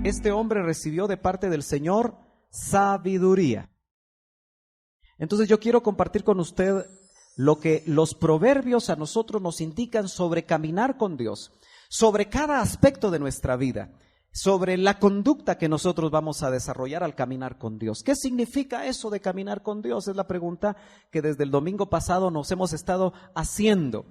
este hombre recibió de parte del Señor sabiduría. Entonces yo quiero compartir con usted lo que los proverbios a nosotros nos indican sobre caminar con Dios, sobre cada aspecto de nuestra vida, sobre la conducta que nosotros vamos a desarrollar al caminar con Dios. ¿Qué significa eso de caminar con Dios? Es la pregunta que desde el domingo pasado nos hemos estado haciendo.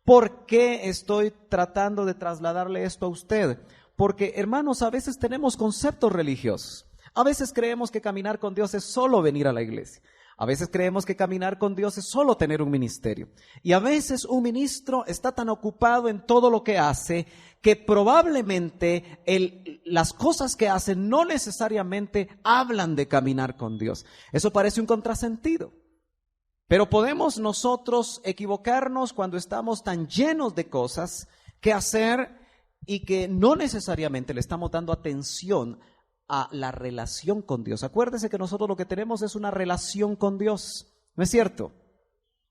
¿Por qué estoy tratando de trasladarle esto a usted? Porque, hermanos, a veces tenemos conceptos religiosos. A veces creemos que caminar con Dios es solo venir a la iglesia. A veces creemos que caminar con Dios es solo tener un ministerio. Y a veces un ministro está tan ocupado en todo lo que hace que probablemente las cosas que hace no necesariamente hablan de caminar con Dios. Eso parece un contrasentido. Pero podemos nosotros equivocarnos cuando estamos tan llenos de cosas que hacer y que no necesariamente le estamos dando atención a la relación con Dios. Acuérdese que nosotros lo que tenemos es una relación con Dios, ¿no es cierto?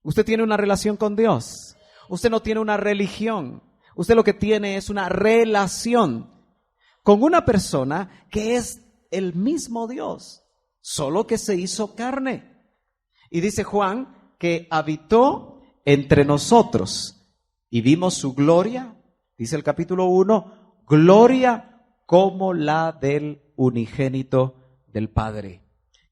Usted tiene una relación con Dios. Usted no tiene una religión. Usted lo que tiene es una relación con una persona que es el mismo Dios, solo que se hizo carne. Y dice Juan que habitó entre nosotros y vimos su gloria, dice el capítulo 1, gloria como la del unigénito del Padre.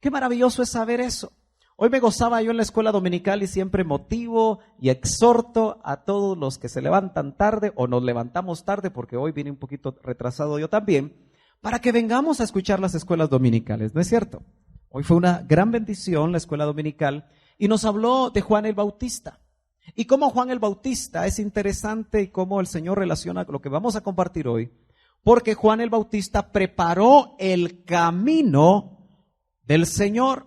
Qué maravilloso es saber eso. Hoy me gozaba yo en la escuela dominical y siempre motivo y exhorto a todos los que se levantan tarde o nos levantamos tarde, porque hoy vine un poquito retrasado yo también, para que vengamos a escuchar las escuelas dominicales, ¿no es cierto? Hoy fue una gran bendición la escuela dominical y nos habló de Juan el Bautista. Y cómo Juan el Bautista es interesante y cómo el Señor relaciona lo que vamos a compartir hoy, porque Juan el Bautista preparó el camino del Señor.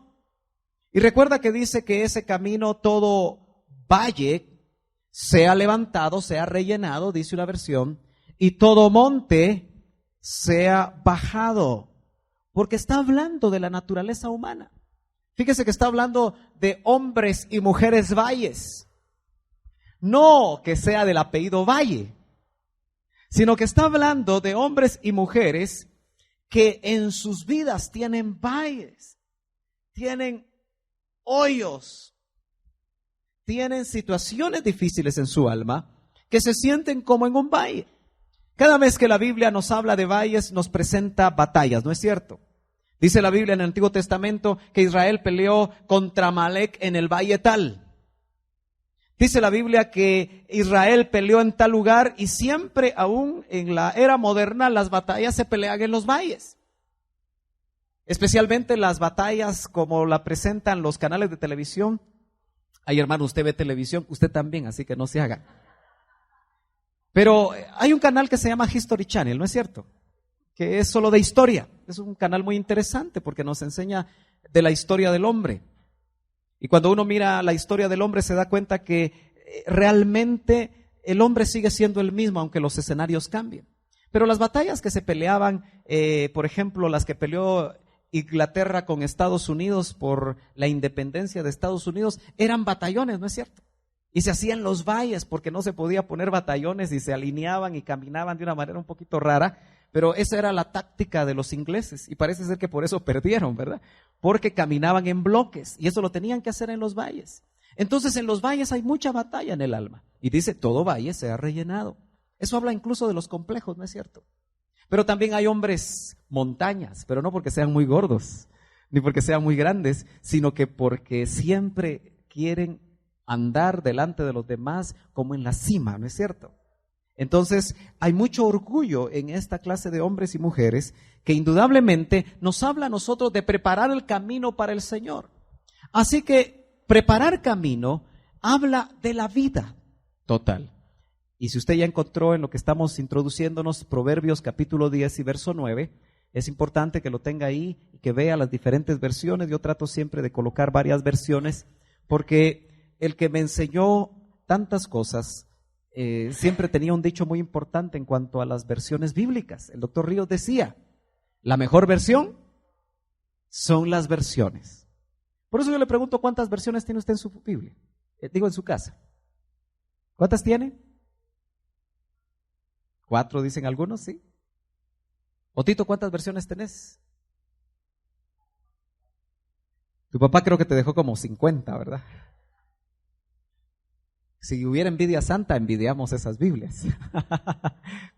Y recuerda que dice que ese camino, todo valle sea levantado, sea rellenado, dice una versión, y todo monte sea bajado, porque está hablando de la naturaleza humana. Fíjese que está hablando de hombres y mujeres valles, no que sea del apellido Valle, sino que está hablando de hombres y mujeres que en sus vidas tienen valles, tienen hoyos, tienen situaciones difíciles en su alma que se sienten como en un valle. Cada vez que la Biblia nos habla de valles, nos presenta batallas, ¿no es cierto? Dice la Biblia en el Antiguo Testamento que Israel peleó contra Amalek en el valle tal. Dice la Biblia que Israel peleó en tal lugar y siempre, aún en la era moderna, las batallas se pelean en los valles. Especialmente las batallas como la presentan los canales de televisión. Ay, hermano, usted ve televisión, usted también, así que no se haga. Pero hay un canal que se llama History Channel, ¿no es cierto? Que es solo de historia. Es un canal muy interesante porque nos enseña de la historia del hombre. Y cuando uno mira la historia del hombre se da cuenta que realmente el hombre sigue siendo el mismo, aunque los escenarios cambien. Pero las batallas que se peleaban, por ejemplo, las que peleó Inglaterra con Estados Unidos por la independencia de Estados Unidos, eran batallones, ¿no es cierto? Y se hacían los valles porque no se podía poner batallones y se alineaban y caminaban de una manera un poquito rara. Pero esa era la táctica de los ingleses y parece ser que por eso perdieron, ¿verdad? Porque caminaban en bloques y eso lo tenían que hacer en los valles. Entonces en los valles hay mucha batalla en el alma y dice todo valle sea rellenado. Eso habla incluso de los complejos, ¿no es cierto? Pero también hay hombres montañas, pero no porque sean muy gordos ni porque sean muy grandes, sino que porque siempre quieren andar delante de los demás como en la cima, ¿no es cierto? Entonces, hay mucho orgullo en esta clase de hombres y mujeres que indudablemente nos habla a nosotros de preparar el camino para el Señor. Así que preparar camino habla de la vida total. Y si usted ya encontró en lo que estamos introduciéndonos Proverbios capítulo 10 y verso 9, es importante que lo tenga ahí y que vea las diferentes versiones. Yo trato siempre de colocar varias versiones porque el que me enseñó tantas cosas siempre tenía un dicho muy importante en cuanto a las versiones bíblicas. El doctor Ríos decía, la mejor versión son las versiones. Por eso yo le pregunto, ¿cuántas versiones tiene usted en su Biblia? Digo, en su casa. ¿Cuántas tiene? 4 dicen algunos, ¿sí? Otito, ¿cuántas versiones tenés? Tu papá creo que te dejó como 50, ¿verdad? Si hubiera envidia santa, envidiamos esas Biblias.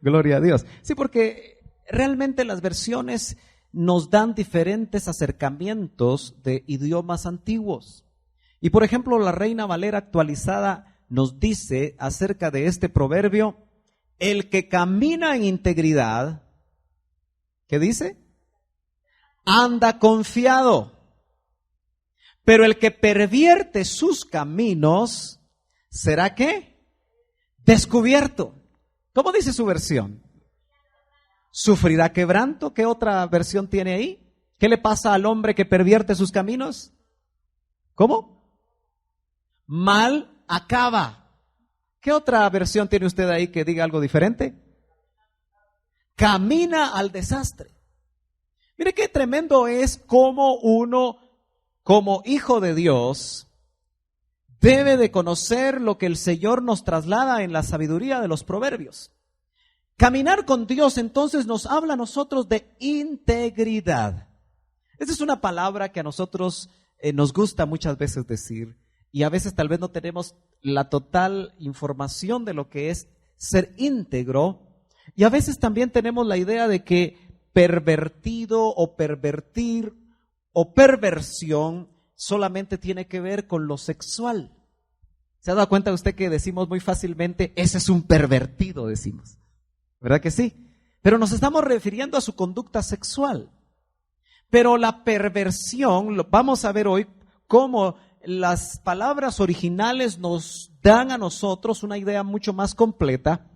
Gloria a Dios. Sí, porque realmente las versiones nos dan diferentes acercamientos de idiomas antiguos. Y por ejemplo, la Reina Valera actualizada nos dice acerca de este proverbio: el que camina en integridad, ¿qué dice? Anda confiado. Pero el que pervierte sus caminos, ¿será qué? Descubierto. ¿Cómo dice su versión? ¿Sufrirá quebranto? ¿Qué otra versión tiene ahí? ¿Qué le pasa al hombre que pervierte sus caminos? ¿Cómo? Mal acaba. ¿Qué otra versión tiene usted ahí que diga algo diferente? Camina al desastre. Mire qué tremendo es cómo uno, como hijo de Dios, debe de conocer lo que el Señor nos traslada en la sabiduría de los proverbios. Caminar con Dios entonces nos habla a nosotros de integridad. Esa es una palabra que a nosotros nos gusta muchas veces decir, y a veces tal vez no tenemos la total información de lo que es ser íntegro, y a veces también tenemos la idea de que pervertido o pervertir o perversión solamente tiene que ver con lo sexual. ¿Se ha dado cuenta usted que decimos muy fácilmente, ese es un pervertido, decimos? ¿Verdad que sí? Pero nos estamos refiriendo a su conducta sexual. Pero la perversión, vamos a ver hoy cómo las palabras originales nos dan a nosotros una idea mucho más completa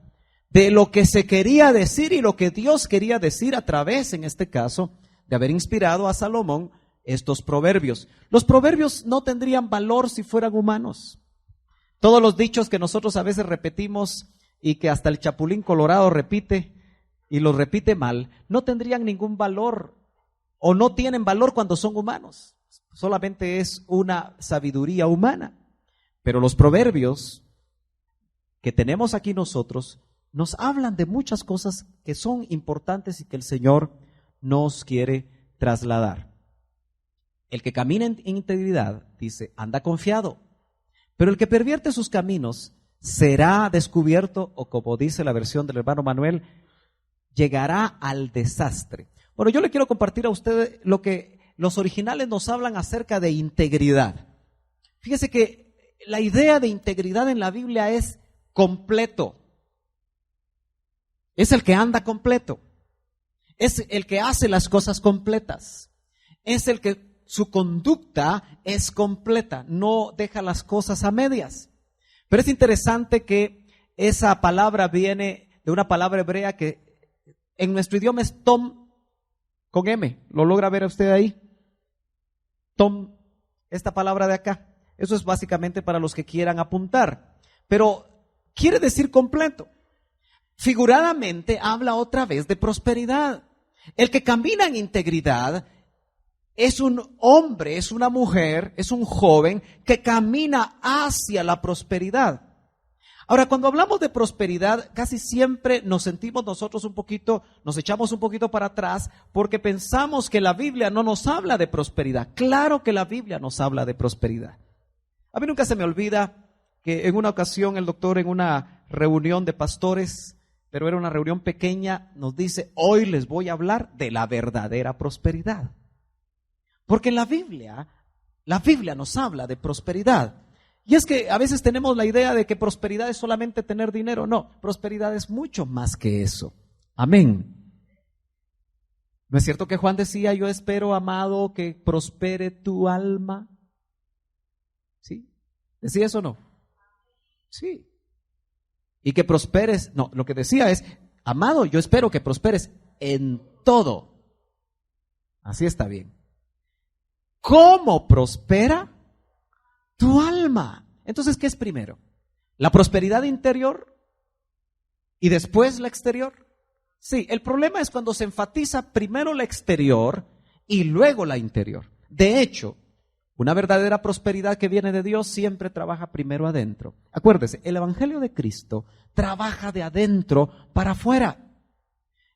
de lo que se quería decir y lo que Dios quería decir a través, en este caso, de haber inspirado a Salomón estos proverbios. Los proverbios no tendrían valor si fueran humanos. Todos los dichos que nosotros a veces repetimos y que hasta el Chapulín Colorado repite y los repite mal, no tendrían ningún valor o no tienen valor cuando son humanos. Solamente es una sabiduría humana. Pero los proverbios que tenemos aquí nosotros nos hablan de muchas cosas que son importantes y que el Señor nos quiere trasladar. El que camina en integridad, dice, anda confiado, pero el que pervierte sus caminos será descubierto, o como dice la versión del hermano Manuel, llegará al desastre. Bueno, yo le quiero compartir a usted lo que los originales nos hablan acerca de integridad. Fíjese que la idea de integridad en la Biblia es completo. Es el que anda completo. Es el que hace las cosas completas. Es el que su conducta es completa, no deja las cosas a medias. Pero es interesante que esa palabra viene de una palabra hebrea que en nuestro idioma es tom con M. ¿Lo logra ver usted ahí? Tom, esta palabra de acá. Eso es básicamente para los que quieran apuntar. Pero quiere decir completo. Figuradamente habla otra vez de prosperidad. El que camina en integridad es un hombre, es una mujer, es un joven que camina hacia la prosperidad. Ahora, cuando hablamos de prosperidad, casi siempre nos sentimos nosotros un poquito, nos echamos un poquito para atrás porque pensamos que la Biblia no nos habla de prosperidad. Claro que la Biblia nos habla de prosperidad. A mí nunca se me olvida que en una ocasión el doctor en una reunión de pastores, pero era una reunión pequeña, nos dice, hoy les voy a hablar de la verdadera prosperidad. Porque en la Biblia nos habla de prosperidad. Y es que a veces tenemos la idea de que prosperidad es solamente tener dinero. No, prosperidad es mucho más que eso. Amén. ¿No es cierto que Juan decía, yo espero, amado, que prospere tu alma? ¿Sí? ¿Decía eso o no? Sí. Y que prosperes, no, lo que decía es, amado, yo espero que prosperes en todo. Así está bien. ¿Cómo prospera tu alma? Entonces, ¿qué es primero? ¿La prosperidad interior y después la exterior? Sí, el problema es cuando se enfatiza primero la exterior y luego la interior. De hecho, una verdadera prosperidad que viene de Dios siempre trabaja primero adentro. Acuérdese, el Evangelio de Cristo trabaja de adentro para afuera.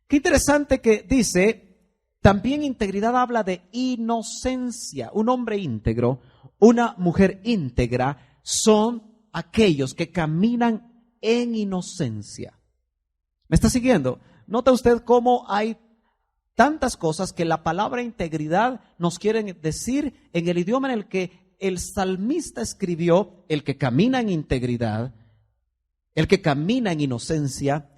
Qué interesante que dice, también integridad habla de inocencia. Un hombre íntegro, una mujer íntegra son aquellos que caminan en inocencia. ¿Me está siguiendo? Nota usted cómo hay tantas cosas que la palabra integridad nos quieren decir en el idioma en el que el salmista escribió: el que camina en integridad, el que camina en inocencia,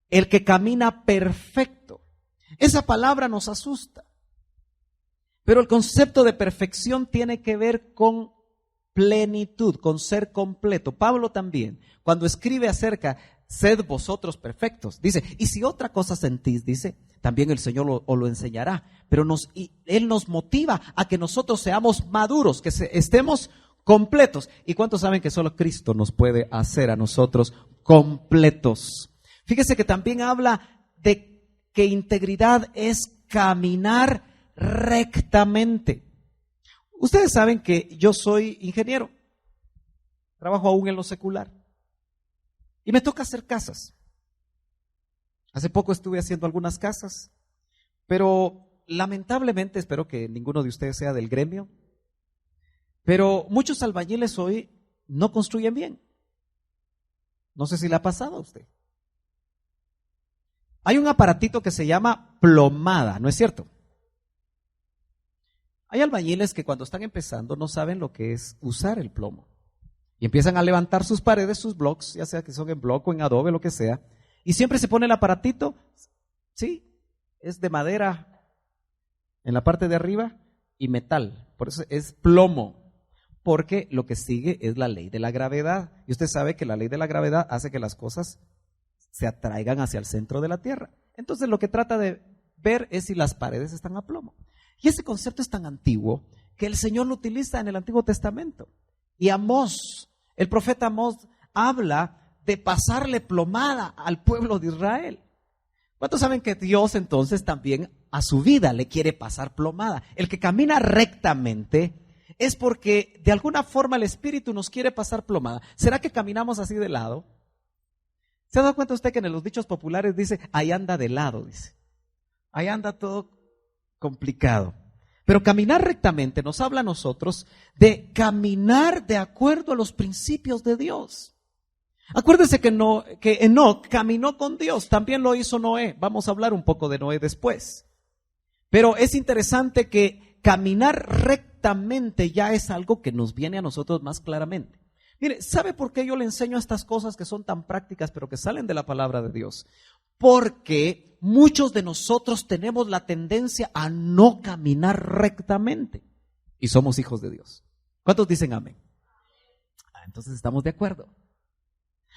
el que camina perfecto. Esa palabra nos asusta, pero el concepto de perfección tiene que ver con plenitud, con ser completo. Pablo también, cuando escribe acerca, sed vosotros perfectos, dice, y si otra cosa sentís, dice, también el Señor os lo enseñará. Pero Él nos motiva a que nosotros seamos maduros, que estemos completos. ¿Y cuántos saben que solo Cristo nos puede hacer a nosotros completos? Fíjese que también habla de que integridad es caminar rectamente. Ustedes saben que yo soy ingeniero, trabajo aún en lo secular y me toca hacer casas. Hace poco estuve haciendo algunas casas, pero lamentablemente, espero que ninguno de ustedes sea del gremio, pero muchos albañiles hoy no construyen bien. No sé si le ha pasado a usted. Hay un aparatito que se llama plomada, ¿no es cierto? Hay albañiles que cuando están empezando no saben lo que es usar el plomo. Y empiezan a levantar sus paredes, sus blocks, ya sea que son en bloco, en adobe, lo que sea. Y siempre se pone el aparatito, sí, es de madera en la parte de arriba y metal. Por eso es plomo, porque lo que sigue es la ley de la gravedad. Y usted sabe que la ley de la gravedad hace que las cosas se atraigan hacia el centro de la tierra. Entonces lo que trata de ver es si las paredes están a plomo. Y ese concepto es tan antiguo que el Señor lo utiliza en el Antiguo Testamento. Y Amós, el profeta Amós, habla de pasarle plomada al pueblo de Israel. ¿Cuántos saben que Dios entonces también a su vida le quiere pasar plomada? El que camina rectamente es porque de alguna forma el Espíritu nos quiere pasar plomada. ¿Será que caminamos así de lado? ¿Se ha dado cuenta usted que en los dichos populares dice, ahí anda de lado, dice? Ahí anda todo complicado. Pero caminar rectamente nos habla a nosotros de caminar de acuerdo a los principios de Dios. Acuérdese que Enoc caminó con Dios, también lo hizo Noé. Vamos a hablar un poco de Noé después. Pero es interesante que caminar rectamente ya es algo que nos viene a nosotros más claramente. Mire, ¿sabe por qué yo le enseño estas cosas que son tan prácticas pero que salen de la palabra de Dios? Porque muchos de nosotros tenemos la tendencia a no caminar rectamente y somos hijos de Dios. ¿Cuántos dicen amén? Entonces estamos de acuerdo.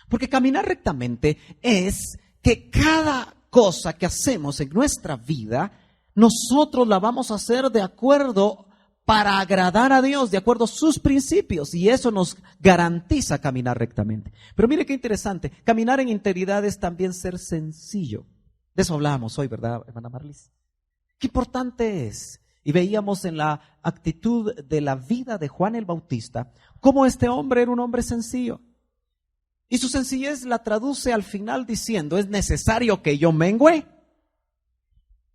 Porque caminar rectamente es que cada cosa que hacemos en nuestra vida, nosotros la vamos a hacer de acuerdo para agradar a Dios, de acuerdo a sus principios, y eso nos garantiza caminar rectamente. Pero mire qué interesante, caminar en integridad es también ser sencillo. De eso hablábamos hoy, ¿verdad, hermana Marlis? Qué importante es. Y veíamos en la actitud de la vida de Juan el Bautista, cómo este hombre era un hombre sencillo. Y su sencillez la traduce al final diciendo, es necesario que yo mengüe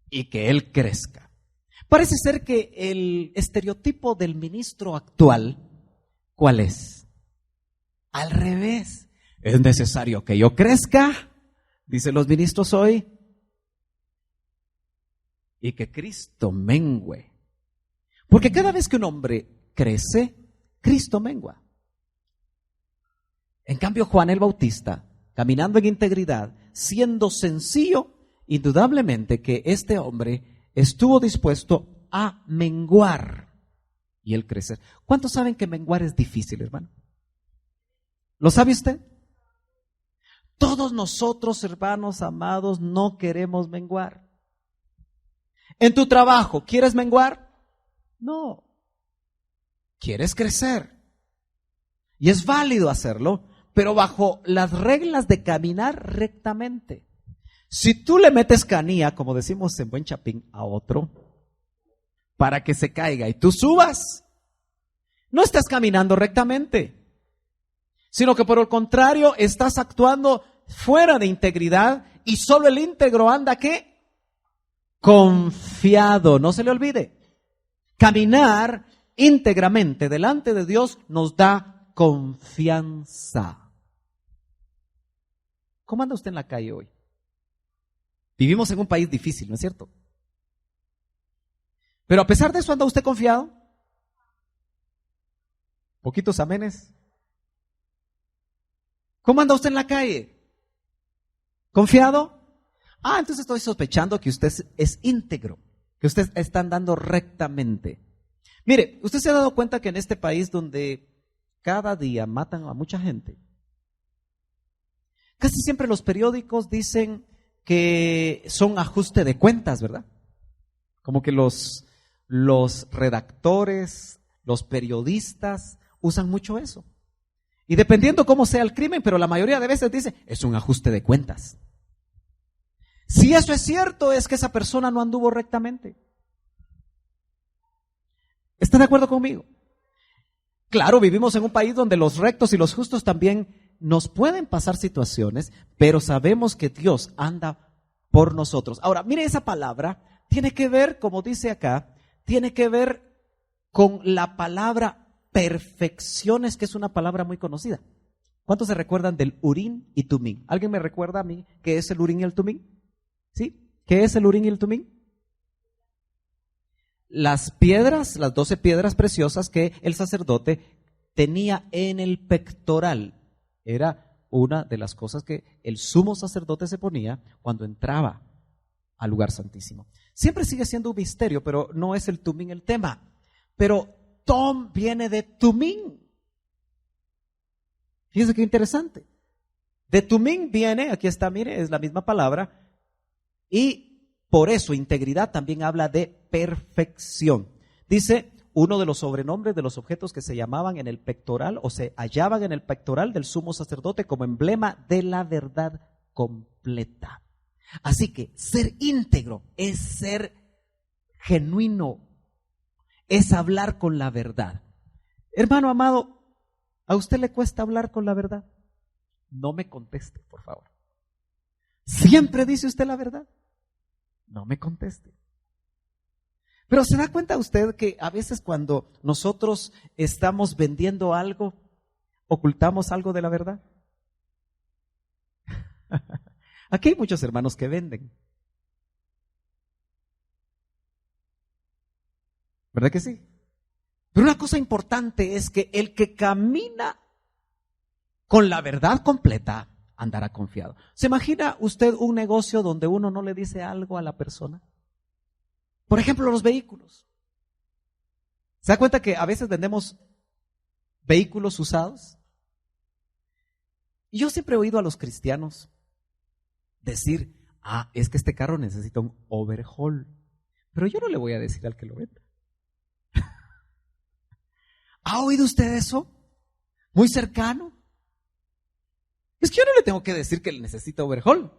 y que él crezca. Parece ser que el estereotipo del ministro actual, ¿cuál es? Al revés. Es necesario que yo crezca, dicen los ministros hoy, y que Cristo mengüe. Porque cada vez que un hombre crece, Cristo mengua. En cambio, Juan el Bautista, caminando en integridad, siendo sencillo, indudablemente que este hombre estuvo dispuesto a menguar y el crecer. ¿Cuántos saben que menguar es difícil, hermano? ¿Lo sabe usted? Todos nosotros, hermanos amados, no queremos menguar. En tu trabajo, ¿quieres menguar? No. ¿Quieres crecer? Y es válido hacerlo, pero bajo las reglas de caminar rectamente. Si tú le metes canilla, como decimos en buen chapín, a otro, para que se caiga y tú subas, no estás caminando rectamente, sino que por el contrario estás actuando fuera de integridad y solo el íntegro anda ¿qué? Confiado. No se le olvide. Caminar íntegramente delante de Dios nos da confianza. ¿Cómo anda usted en la calle hoy? Vivimos en un país difícil, ¿no es cierto? Pero a pesar de eso, ¿anda usted confiado? Poquitos amenes. ¿Cómo anda usted en la calle? ¿Confiado? Entonces estoy sospechando que usted es íntegro, que usted está andando rectamente. Mire, usted se ha dado cuenta que en este país donde cada día matan a mucha gente, casi siempre los periódicos dicen que son ajuste de cuentas, ¿verdad? Como que los redactores, los periodistas usan mucho eso. Y dependiendo cómo sea el crimen, pero la mayoría de veces dice, es un ajuste de cuentas. Si eso es cierto, es que esa persona no anduvo rectamente. ¿Está de acuerdo conmigo? Claro, vivimos en un país donde los rectos y los justos también nos pueden pasar situaciones, pero sabemos que Dios anda por nosotros. Ahora, mire, esa palabra tiene que ver, como dice acá, tiene que ver con la palabra perfecciones, que es una palabra muy conocida. ¿Cuántos se recuerdan del Urim y Tumim? ¿Alguien me recuerda a mí qué es el Urim y el Tumim? ¿Sí? ¿Qué es el Urim y el Tumim? Las piedras, las 12 piedras preciosas que el sacerdote tenía en el pectoral. Era una de las cosas que el sumo sacerdote se ponía cuando entraba al lugar santísimo. Siempre sigue siendo un misterio, pero no es el Tumim el tema. Pero Tom viene de Tumim. Fíjense qué interesante. De Tumim viene, aquí está, mire, es la misma palabra. Y por eso integridad también habla de perfección. Dice, uno de los sobrenombres de los objetos que se llamaban en el pectoral o se hallaban en el pectoral del sumo sacerdote como emblema de la verdad completa. Así que ser íntegro es ser genuino, es hablar con la verdad. Hermano amado, ¿a usted le cuesta hablar con la verdad? No me conteste, por favor. ¿Siempre dice usted la verdad? No me conteste. Pero ¿se da cuenta usted que a veces cuando nosotros estamos vendiendo algo, ocultamos algo de la verdad? Aquí hay muchos hermanos que venden. ¿Verdad que sí? Pero una cosa importante es que el que camina con la verdad completa andará confiado. ¿Se imagina usted un negocio donde uno no le dice algo a la persona? Por ejemplo, los vehículos. ¿Se da cuenta que a veces vendemos vehículos usados? Y yo siempre he oído a los cristianos decir, es que este carro necesita un overhaul. Pero yo no le voy a decir al que lo venda. ¿Ha oído usted eso? Muy cercano. Es que yo no le tengo que decir que necesita overhaul.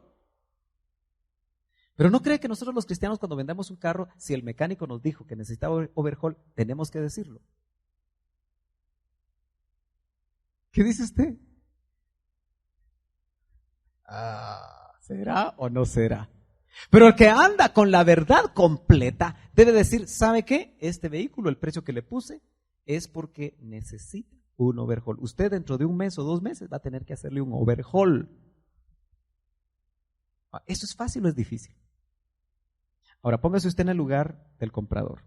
Pero ¿no cree que nosotros los cristianos cuando vendemos un carro, si el mecánico nos dijo que necesitaba overhaul, tenemos que decirlo? ¿Qué dice usted? ¿Será o no será? Pero el que anda con la verdad completa debe decir, ¿sabe qué? Este vehículo, el precio que le puse, es porque necesita un overhaul. Usted dentro de un mes o 2 meses va a tener que hacerle un overhaul. ¿Eso es fácil o es difícil? Ahora póngase usted en el lugar del comprador.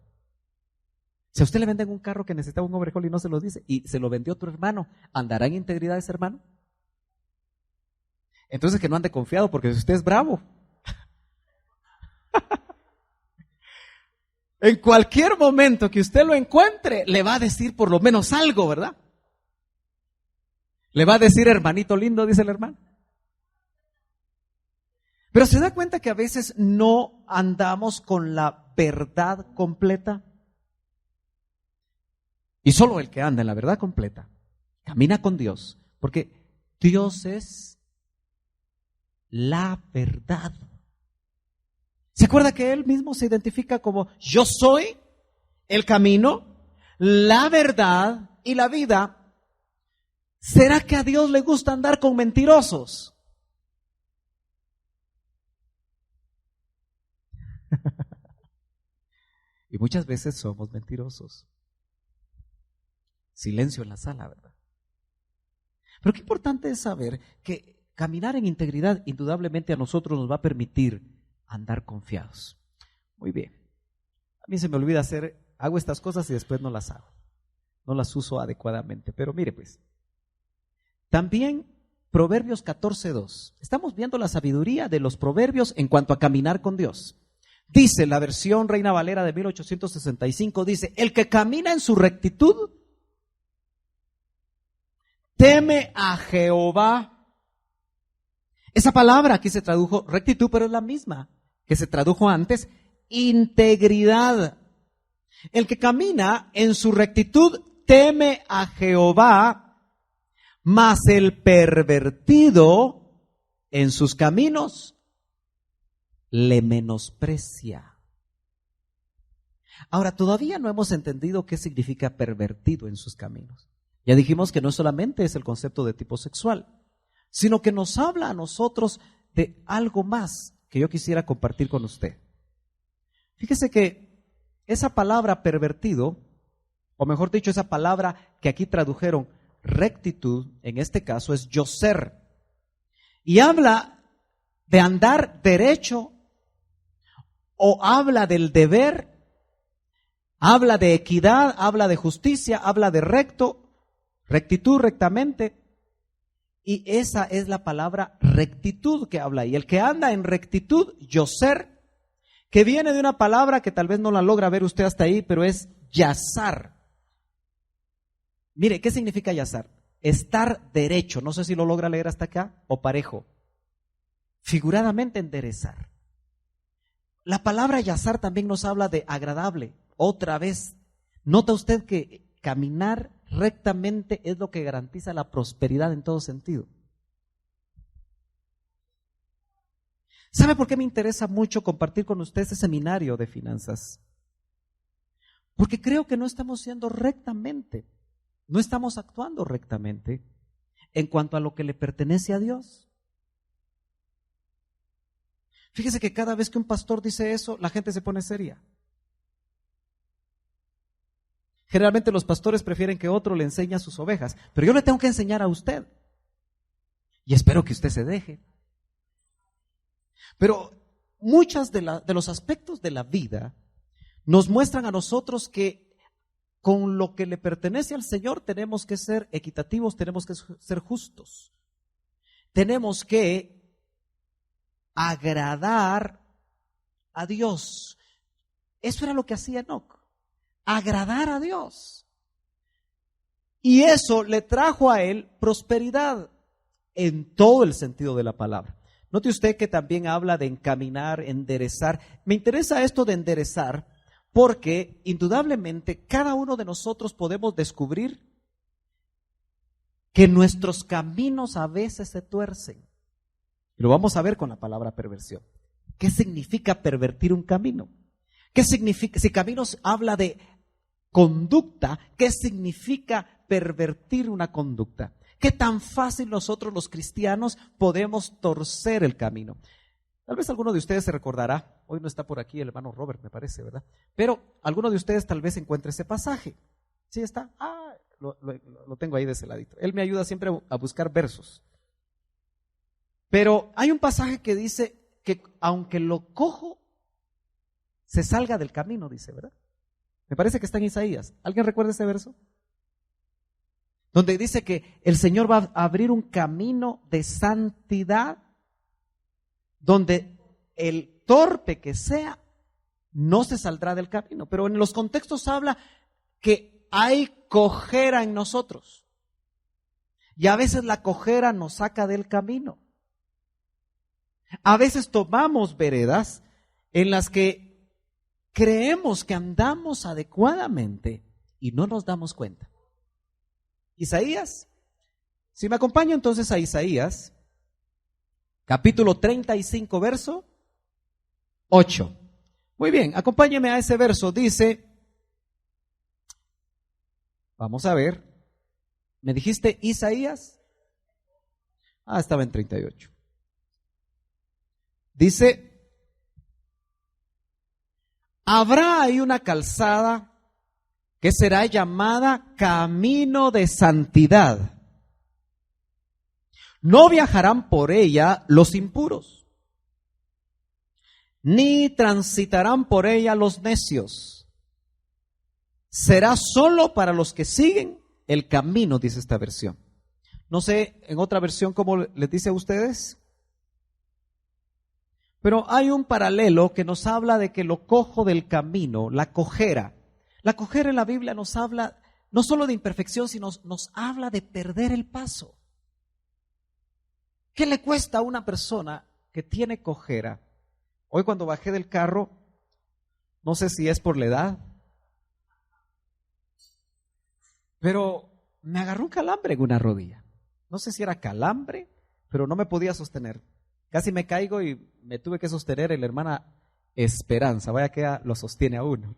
Si a usted le venden un carro que necesita un overhaul y no se lo dice, y se lo vendió otro hermano, ¿andará en integridad ese hermano? Entonces que no ande confiado, porque si usted es bravo, en cualquier momento que usted lo encuentre, le va a decir por lo menos algo, ¿verdad? Le va a decir, hermanito lindo, dice el hermano. Pero se da cuenta que a veces no andamos con la verdad completa. Y solo el que anda en la verdad completa camina con Dios, porque Dios es la verdad. ¿Se acuerda que Él mismo se identifica como yo soy el camino, la verdad y la vida? ¿Será que a Dios le gusta andar con mentirosos? Y muchas veces somos mentirosos. Silencio en la sala, ¿verdad? Pero qué importante es saber que caminar en integridad indudablemente a nosotros nos va a permitir andar confiados. Muy bien. A mí se me olvida hago estas cosas y después no las hago. No las uso adecuadamente. Pero mire pues, también Proverbios 14:2. Estamos viendo la sabiduría de los proverbios en cuanto a caminar con Dios. Dice la versión Reina Valera de 1865, dice, el que camina en su rectitud teme a Jehová. Esa palabra aquí se tradujo rectitud, pero es la misma que se tradujo antes, integridad. El que camina en su rectitud teme a Jehová, mas el pervertido en sus caminos le menosprecia. Ahora, todavía no hemos entendido qué significa pervertido en sus caminos. Ya dijimos que no solamente es el concepto de tipo sexual, sino que nos habla a nosotros de algo más que yo quisiera compartir con usted. Fíjese que esa palabra pervertido, o mejor dicho, esa palabra que aquí tradujeron rectitud, en este caso es yoser, y habla de andar derecho, o habla del deber, habla de equidad, habla de justicia, habla de rectitud, rectamente, y esa es la palabra rectitud que habla ahí. El que anda en rectitud, yoser, que viene de una palabra que tal vez no la logra ver usted hasta ahí, pero es yazar. Mire, ¿qué significa yazar? Estar derecho, no sé si lo logra leer hasta acá, o parejo. Figuradamente enderezar. La palabra yazar también nos habla de agradable. Otra vez, nota usted que caminar rectamente es lo que garantiza la prosperidad en todo sentido. ¿Sabe por qué me interesa mucho compartir con usted este seminario de finanzas? Porque creo que no estamos siendo rectamente, no estamos actuando rectamente en cuanto a lo que le pertenece a Dios. Fíjese que cada vez que un pastor dice eso, la gente se pone seria. Generalmente los pastores prefieren que otro le enseñe a sus ovejas, pero yo le tengo que enseñar a usted. Y espero que usted se deje. Pero muchos de los aspectos de la vida nos muestran a nosotros que con lo que le pertenece al Señor tenemos que ser equitativos, tenemos que ser justos. Tenemos que agradar a Dios. Eso era lo que hacía Enoc. Agradar a Dios. Y eso le trajo a él prosperidad en todo el sentido de la palabra. Note usted que también habla de encaminar, enderezar. Me interesa esto de enderezar porque indudablemente cada uno de nosotros podemos descubrir que nuestros caminos a veces se tuercen. Y lo vamos a ver con la palabra perversión. ¿Qué significa pervertir un camino? ¿Qué significa? Si caminos habla de conducta, ¿qué significa pervertir una conducta? ¿Qué tan fácil nosotros los cristianos podemos torcer el camino? Tal vez alguno de ustedes se recordará, hoy no está por aquí el hermano Robert, me parece, ¿verdad? Pero alguno de ustedes tal vez encuentre ese pasaje. ¿Sí está? Lo tengo ahí de ese ladito. Él me ayuda siempre a buscar versos. Pero hay un pasaje que dice que aunque lo cojo, se salga del camino, dice, ¿verdad? Me parece que está en Isaías. ¿Alguien recuerda ese verso? Donde dice que el Señor va a abrir un camino de santidad, donde el torpe que sea, no se saldrá del camino. Pero en los contextos habla que hay cojera en nosotros. Y a veces la cojera nos saca del camino. A veces tomamos veredas en las que creemos que andamos adecuadamente y no nos damos cuenta. Isaías, si me acompaña entonces a Isaías, capítulo 35, verso 8. Muy bien, acompáñeme a ese verso, dice, vamos a ver, ¿me dijiste Isaías? Estaba en 38. Dice, habrá ahí una calzada que será llamada camino de santidad. No viajarán por ella los impuros, ni transitarán por ella los necios. Será solo para los que siguen el camino, dice esta versión. No sé, en otra versión, ¿cómo les dice a ustedes? Pero hay un paralelo que nos habla de que lo cojo del camino, la cojera. La cojera en la Biblia nos habla no solo de imperfección, sino nos habla de perder el paso. ¿Qué le cuesta a una persona que tiene cojera? Hoy cuando bajé del carro, no sé si es por la edad, pero me agarró un calambre en una rodilla. No sé si era calambre, pero no me podía sostener. Casi me caigo y me tuve que sostener en la hermana Esperanza. Vaya que lo sostiene a uno.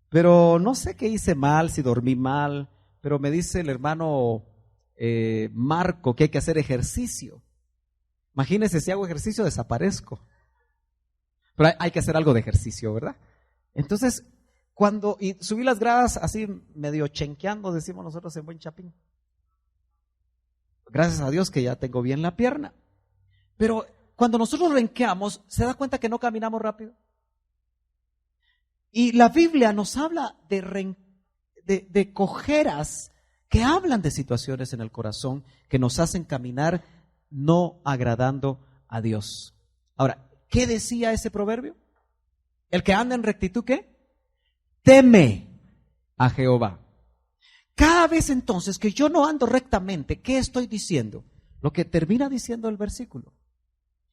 Pero no sé qué hice mal, si dormí mal, pero me dice el hermano Marco que hay que hacer ejercicio. Imagínense, si hago ejercicio desaparezco. Pero hay que hacer algo de ejercicio, ¿verdad? Entonces, y subí las gradas así medio chenqueando, decimos nosotros en buen chapín. Gracias a Dios que ya tengo bien la pierna. Pero cuando nosotros renqueamos, ¿se da cuenta que no caminamos rápido? Y la Biblia nos habla de cojeras que hablan de situaciones en el corazón que nos hacen caminar no agradando a Dios. Ahora, ¿qué decía ese proverbio? El que anda en rectitud, ¿qué? Teme a Jehová. Cada vez entonces que yo no ando rectamente, ¿qué estoy diciendo? Lo que termina diciendo el versículo.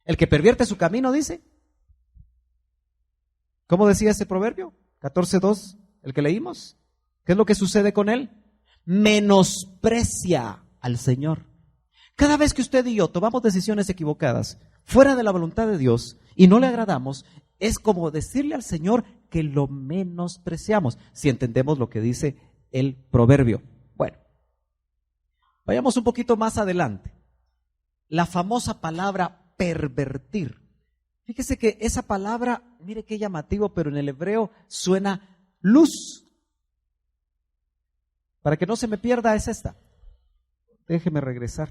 El que pervierte su camino, dice. ¿Cómo decía ese proverbio? 14:2, el que leímos. ¿Qué es lo que sucede con él? Menosprecia al Señor. Cada vez que usted y yo tomamos decisiones equivocadas, fuera de la voluntad de Dios, y no le agradamos, es como decirle al Señor que lo menospreciamos, si entendemos lo que dice el proverbio. Bueno, vayamos un poquito más adelante. La famosa palabra pervertir. Fíjese que esa palabra, mire qué llamativo, pero en el hebreo suena luz. Para que no se me pierda, es esta. Déjeme regresar.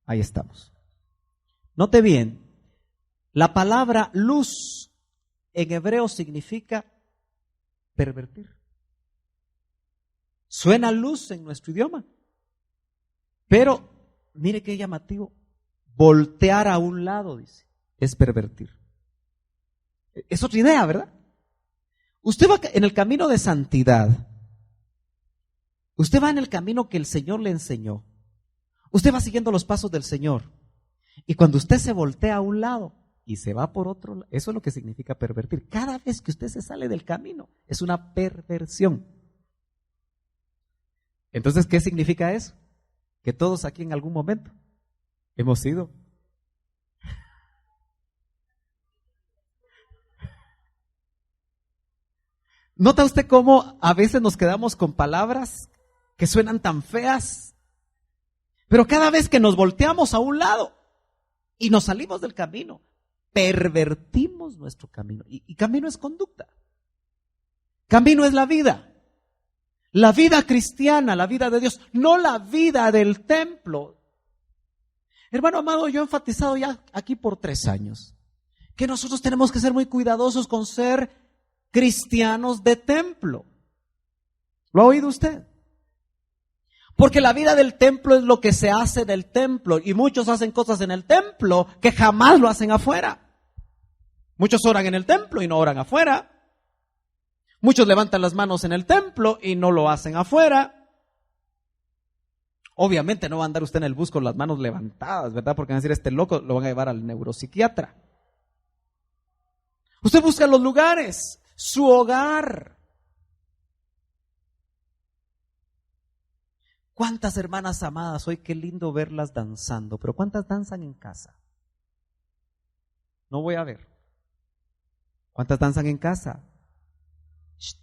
Ahí estamos. Note bien, la palabra luz en hebreo significa pervertir. Suena luz en nuestro idioma, pero mire qué llamativo. Voltear a un lado, dice, es pervertir. Es otra idea, ¿verdad? Usted va en el camino de santidad. Usted va en el camino que el Señor le enseñó. Usted va siguiendo los pasos del Señor. Y cuando usted se voltea a un lado y se va por otro lado, eso es lo que significa pervertir. Cada vez que usted se sale del camino, es una perversión. Entonces, ¿qué significa eso? Que todos aquí en algún momento hemos sido. ¿Nota usted cómo a veces nos quedamos con palabras que suenan tan feas? Pero cada vez que nos volteamos a un lado y nos salimos del camino, pervertimos nuestro camino. Y camino es conducta. Camino es la vida. La vida cristiana, la vida de Dios, no la vida del templo. Hermano amado, yo he enfatizado ya aquí por 3 años que nosotros tenemos que ser muy cuidadosos con ser cristianos de templo. ¿Lo ha oído usted? Porque la vida del templo es lo que se hace en el templo y muchos hacen cosas en el templo que jamás lo hacen afuera. Muchos oran en el templo y no oran afuera. Muchos levantan las manos en el templo y no lo hacen afuera. Obviamente no va a andar usted en el bus con las manos levantadas, ¿verdad? Porque van a decir, este loco lo van a llevar al neuropsiquiatra. Usted busca los lugares, su hogar. ¿Cuántas hermanas amadas hoy? Qué lindo verlas danzando, pero ¿cuántas danzan en casa? No voy a ver. ¿Cuántas danzan en casa? Shh.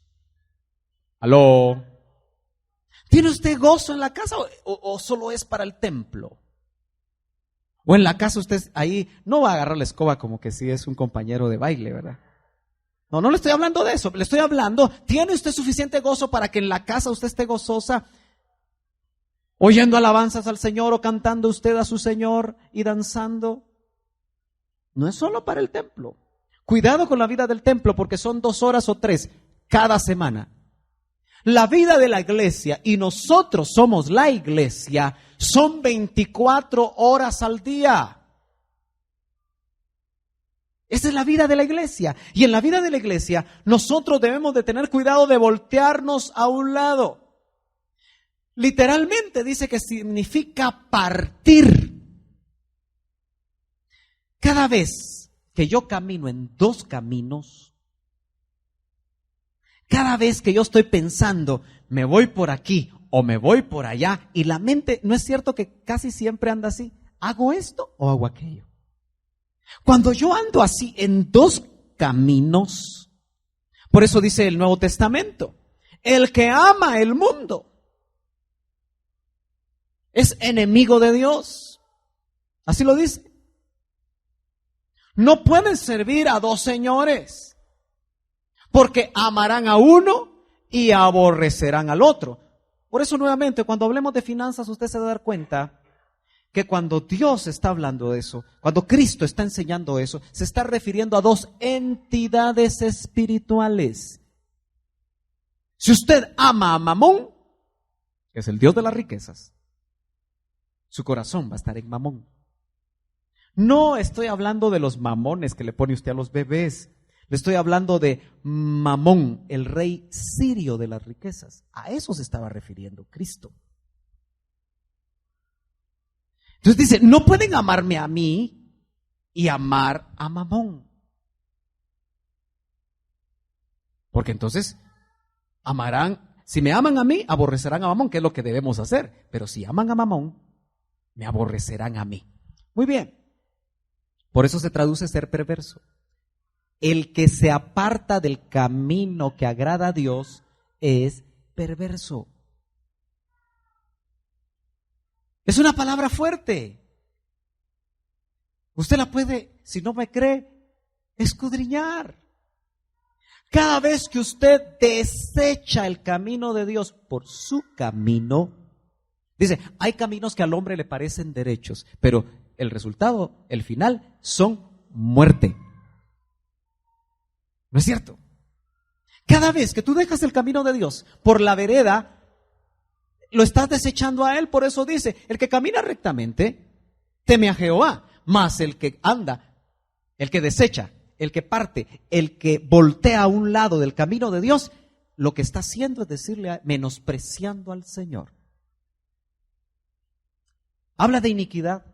¿Aló? ¿Tiene usted gozo en la casa o solo es para el templo? O en la casa usted ahí no va a agarrar la escoba como que si es un compañero de baile, ¿verdad? No, no le estoy hablando de eso. Le estoy hablando, ¿tiene usted suficiente gozo para que en la casa usted esté gozosa? Oyendo alabanzas al Señor o cantando usted a su Señor y danzando. No es solo para el templo. Cuidado con la vida del templo porque son 2 horas o 3 cada semana. La vida de la iglesia, y nosotros somos la iglesia, son 24 horas al día. Esa es la vida de la iglesia. Y en la vida de la iglesia, nosotros debemos de tener cuidado de voltearnos a un lado. Literalmente dice que significa partir. Cada vez que yo camino en 2 caminos, cada vez que yo estoy pensando, me voy por aquí o me voy por allá, y la mente, ¿no es cierto que casi siempre anda así? ¿Hago esto o hago aquello? Cuando yo ando así en 2 caminos, por eso dice el Nuevo Testamento, el que ama el mundo es enemigo de Dios. Así lo dice. No pueden servir a 2 señores, porque amarán a uno y aborrecerán al otro. Por eso nuevamente, cuando hablemos de finanzas, usted se va a dar cuenta que cuando Dios está hablando de eso, cuando Cristo está enseñando eso, se está refiriendo a 2 entidades espirituales. Si usted ama a Mamón, que es el Dios de las riquezas, su corazón va a estar en Mamón. No estoy hablando de los mamones que le pone usted a los bebés. Le estoy hablando de Mamón, el rey sirio de las riquezas. A eso se estaba refiriendo Cristo. Entonces dice, no pueden amarme a mí y amar a Mamón. Porque entonces amarán, si me aman a mí, aborrecerán a Mamón, que es lo que debemos hacer. Pero si aman a Mamón, me aborrecerán a mí. Muy bien. Por eso se traduce ser perverso. El que se aparta del camino que agrada a Dios es perverso. Es una palabra fuerte. Usted la puede, si no me cree, escudriñar. Cada vez que usted desecha el camino de Dios por su camino, dice, hay caminos que al hombre le parecen derechos, pero el resultado, el final, son muerte. ¿No es cierto? Cada vez que tú dejas el camino de Dios por la vereda, lo estás desechando a Él. Por eso dice, el que camina rectamente, teme a Jehová, mas el que anda, el que desecha, el que parte, el que voltea a un lado del camino de Dios, lo que está haciendo es decirle, menospreciando al Señor. Habla de iniquidad.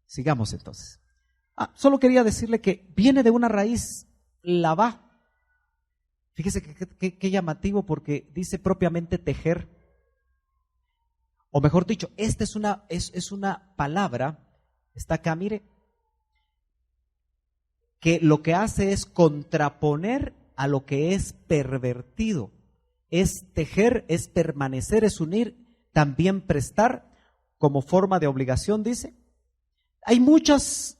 Sigamos entonces. Solo quería decirle que viene de una raíz, lavá. Fíjese qué llamativo, porque dice propiamente tejer. O mejor dicho, esta es una palabra, está acá, mire, que lo que hace es contraponer a lo que es pervertido. Es tejer, es permanecer, es unir, también prestar como forma de obligación, dice. Hay muchas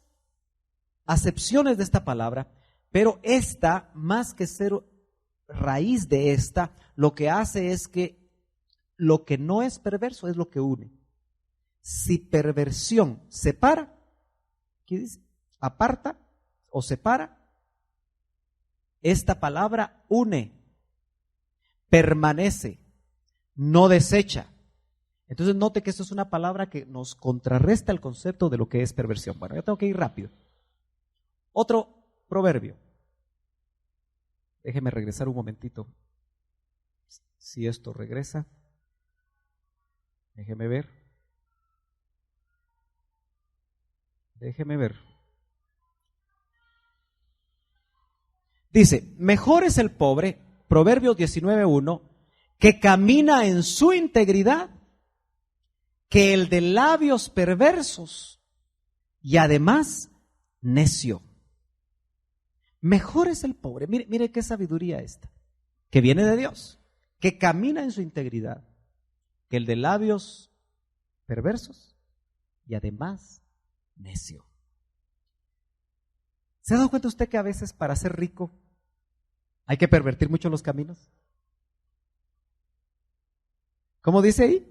acepciones de esta palabra, pero esta, más que ser raíz de esta, lo que hace es que lo que no es perverso es lo que une. Si perversión separa, ¿qué dice? Aparta o separa, esta palabra une, permanece, no desecha. Entonces note que esto es una palabra que nos contrarresta el concepto de lo que es perversión. Bueno, yo tengo que ir rápido. Otro proverbio. Déjeme regresar un momentito. Si esto regresa, déjeme ver. Dice, mejor es el pobre, Proverbios 19:1, que camina en su integridad, que el de labios perversos y además necio. Mejor es el pobre, mire qué sabiduría esta, que viene de Dios, que camina en su integridad, que el de labios perversos y además necio. ¿Se ha dado cuenta usted que a veces para ser rico hay que pervertir mucho los caminos? ¿Cómo dice ahí?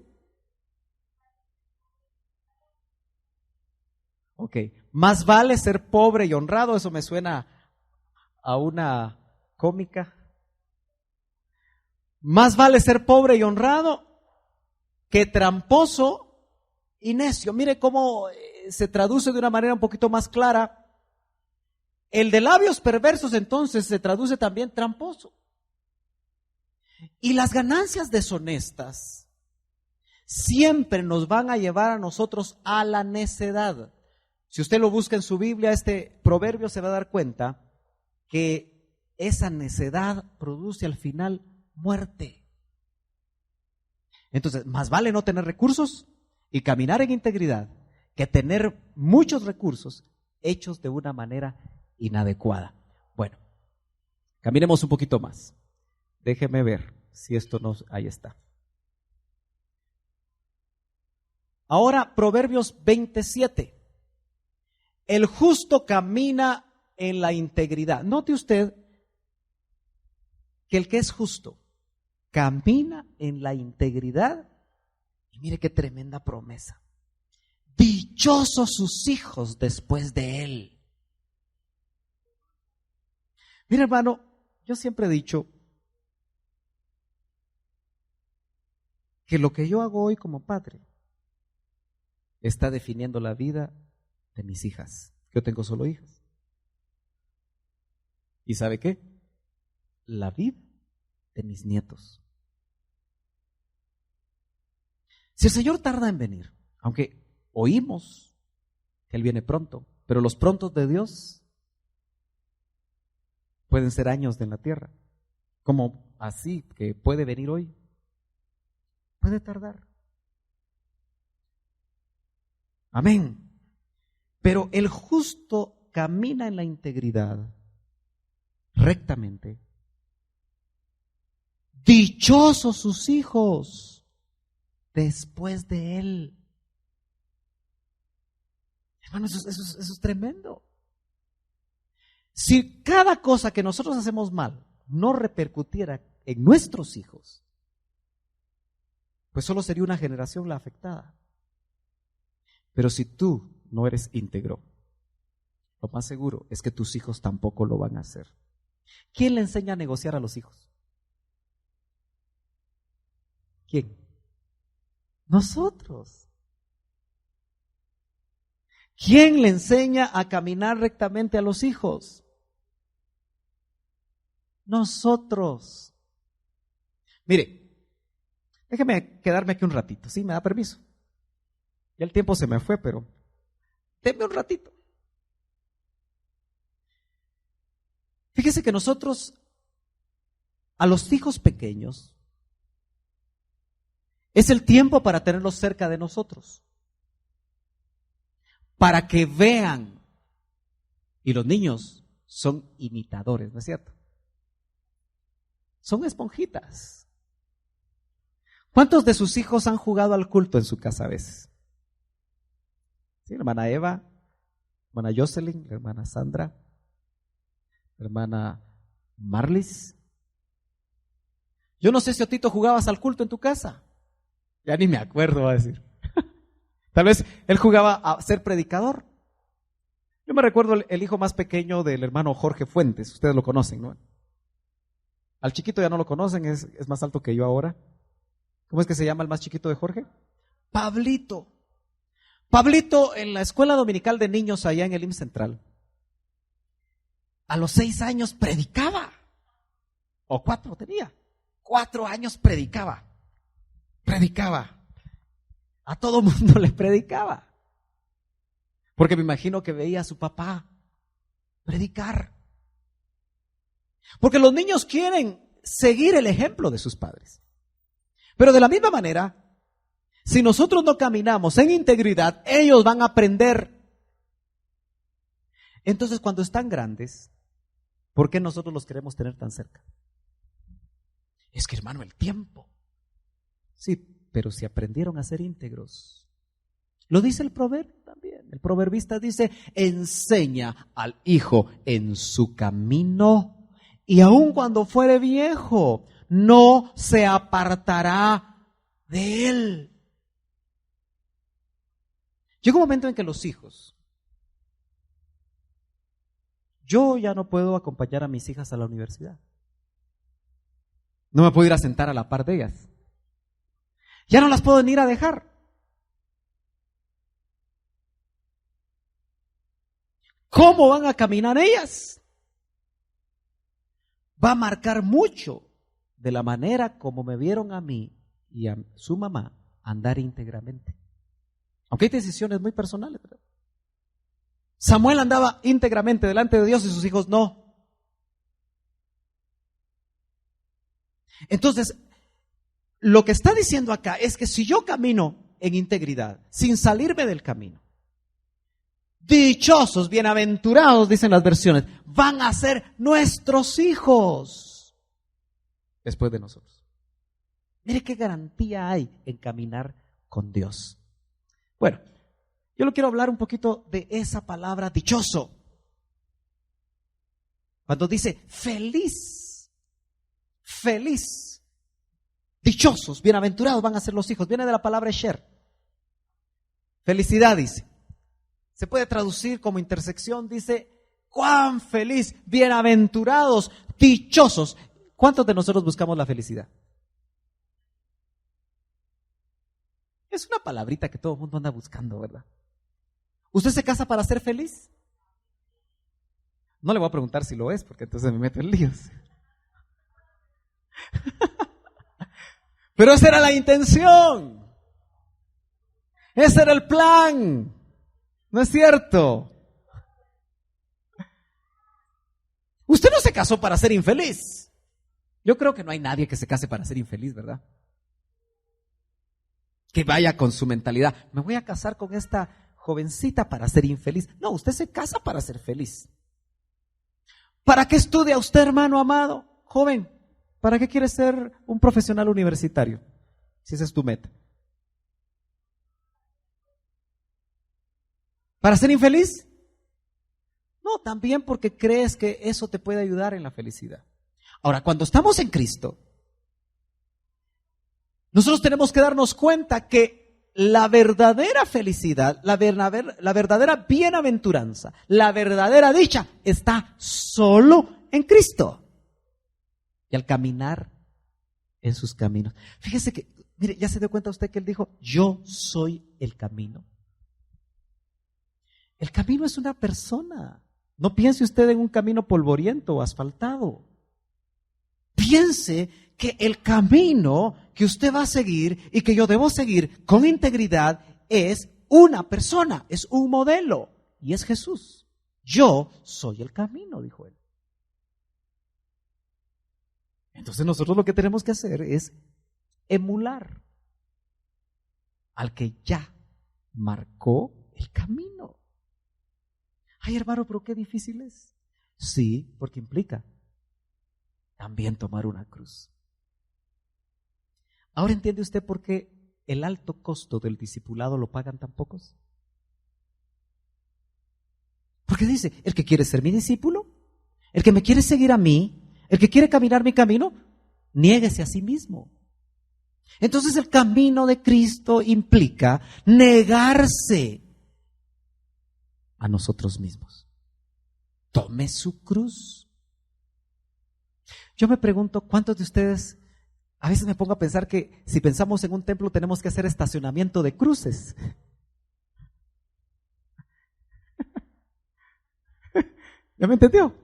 Ok, más vale ser pobre y honrado, eso me suena a una cómica. Más vale ser pobre y honrado que tramposo y necio. Mire cómo se traduce de una manera un poquito más clara. El de labios perversos entonces se traduce también tramposo. Y las ganancias deshonestas siempre nos van a llevar a nosotros a la necedad. Si usted lo busca en su Biblia, este proverbio se va a dar cuenta que esa necedad produce al final muerte. Entonces, más vale no tener recursos y caminar en integridad que tener muchos recursos hechos de una manera inadecuada. Bueno, caminemos un poquito más. Déjeme ver si esto nos... Ahí está. Ahora, Proverbios 27. El justo camina en la integridad. Note usted que el que es justo camina en la integridad. Y mire qué tremenda promesa. Dichosos sus hijos después de él. Mira, hermano, yo siempre he dicho que lo que yo hago hoy como padre está definiendo la vida de mis hijas. Yo tengo solo hijas. ¿Y sabe qué? La vida de mis nietos. Si el Señor tarda en venir, aunque oímos que Él viene pronto, pero los prontos de Dios pueden ser años en la tierra, como así que puede venir hoy, puede tardar. Amén. Pero el justo camina en la integridad, rectamente. Dichosos sus hijos después de él. Hermano, eso es tremendo. Si cada cosa que nosotros hacemos mal no repercutiera en nuestros hijos, pues solo sería una generación la afectada. Pero si tú no eres íntegro, lo más seguro es que tus hijos tampoco lo van a hacer. ¿Quién le enseña a negociar a los hijos? ¿Quién? Nosotros. ¿Quién le enseña a caminar rectamente a los hijos? Nosotros. Mire, déjeme quedarme aquí un ratito, ¿sí? ¿Me da permiso? Ya el tiempo se me fue, pero denme un ratito. Fíjese que nosotros, a los hijos pequeños, es el tiempo para tenerlos cerca de nosotros, para que vean. Y los niños son imitadores, ¿no es cierto? Son esponjitas. ¿Cuántos de sus hijos han jugado al culto en su casa a veces? Sí, la hermana Eva, la hermana Jocelyn, la hermana Sandra, la hermana Marlis. Yo no sé si Otito jugabas al culto en tu casa. Ya ni me acuerdo, va a decir. Tal vez él jugaba a ser predicador. Yo me recuerdo el hijo más pequeño del hermano Jorge Fuentes, ustedes lo conocen, ¿no? Al chiquito ya no lo conocen, es más alto que yo ahora. ¿Cómo es que se llama el más chiquito de Jorge? Pablito. Pablito en la escuela dominical de niños allá en el IMSS Central. A los 6 años predicaba. O 4 tenía. 4 años predicaba. Predicaba. A todo mundo le predicaba. Porque me imagino que veía a su papá predicar. Porque los niños quieren seguir el ejemplo de sus padres. Pero de la misma manera, si nosotros no caminamos en integridad, ellos van a aprender. Entonces, cuando están grandes, ¿por qué nosotros los queremos tener tan cerca? Es que, hermano, el tiempo. Sí, pero si aprendieron a ser íntegros, Lo dice el proverbio también. El proverbista dice, enseña al hijo en su camino y aun cuando fuere viejo, no se apartará de él. Llega un momento en que los hijos, yo ya no puedo acompañar a mis hijas a la universidad. No me puedo ir a sentar a la par de ellas. Ya no las puedo ni ir a dejar. ¿Cómo van a caminar ellas? Va a marcar mucho de la manera como me vieron a mí y a su mamá andar íntegramente. Aunque hay decisiones muy personales, ¿verdad? Samuel andaba íntegramente delante de Dios y sus hijos no. Entonces, lo que está diciendo acá es que si yo camino en integridad, sin salirme del camino, dichosos, bienaventurados, dicen las versiones, van a ser nuestros hijos después de nosotros. Mire qué garantía hay en caminar con Dios. Bueno, yo le quiero hablar un poquito de esa palabra dichoso. Cuando dice feliz, feliz, dichosos, bienaventurados van a ser los hijos, viene de la palabra Esher. Felicidad dice. Se puede traducir como intersección, dice, cuán feliz, bienaventurados, dichosos. ¿Cuántos de nosotros buscamos la felicidad? Es una palabrita que todo el mundo anda buscando, ¿verdad? ¿Usted se casa para ser feliz? No le voy a preguntar si lo es, porque entonces me meto en líos. Pero esa era la intención. Ese era el plan. ¿No es cierto? Usted no se casó para ser infeliz. Yo creo que no hay nadie que se case para ser infeliz, ¿verdad? Que vaya con su mentalidad, me voy a casar con esta jovencita para ser infeliz. No, usted se casa para ser feliz. ¿Para qué estudia usted, hermano amado? Joven, ¿para qué quiere ser un profesional universitario? Si esa es tu meta. ¿Para ser infeliz? No, también porque crees que eso te puede ayudar en la felicidad. Ahora, cuando estamos en Cristo, nosotros tenemos que darnos cuenta que la verdadera felicidad, la verdadera bienaventuranza, la verdadera dicha está solo en Cristo. Y al caminar en sus caminos. Fíjese que, mire, ya se dio cuenta usted que él dijo, yo soy el camino. El camino es una persona. No piense usted en un camino polvoriento o asfaltado. Piense que el camino que usted va a seguir y que yo debo seguir con integridad es una persona, es un modelo, y es Jesús. Yo soy el camino, dijo él. Entonces nosotros lo que tenemos que hacer es emular al que ya marcó el camino. Ay, hermano, pero qué difícil es. Sí, porque implica también tomar una cruz. Ahora entiende usted por qué el alto costo del discipulado lo pagan tan pocos. Porque dice, el que quiere ser mi discípulo, el que me quiere seguir a mí, el que quiere caminar mi camino, niéguese a sí mismo. Entonces el camino de Cristo implica negarse a nosotros mismos. Tome su cruz. Yo me pregunto, ¿cuántos de ustedes, a veces me pongo a pensar que si pensamos en un templo tenemos que hacer estacionamiento de cruces? ¿Ya me entendió?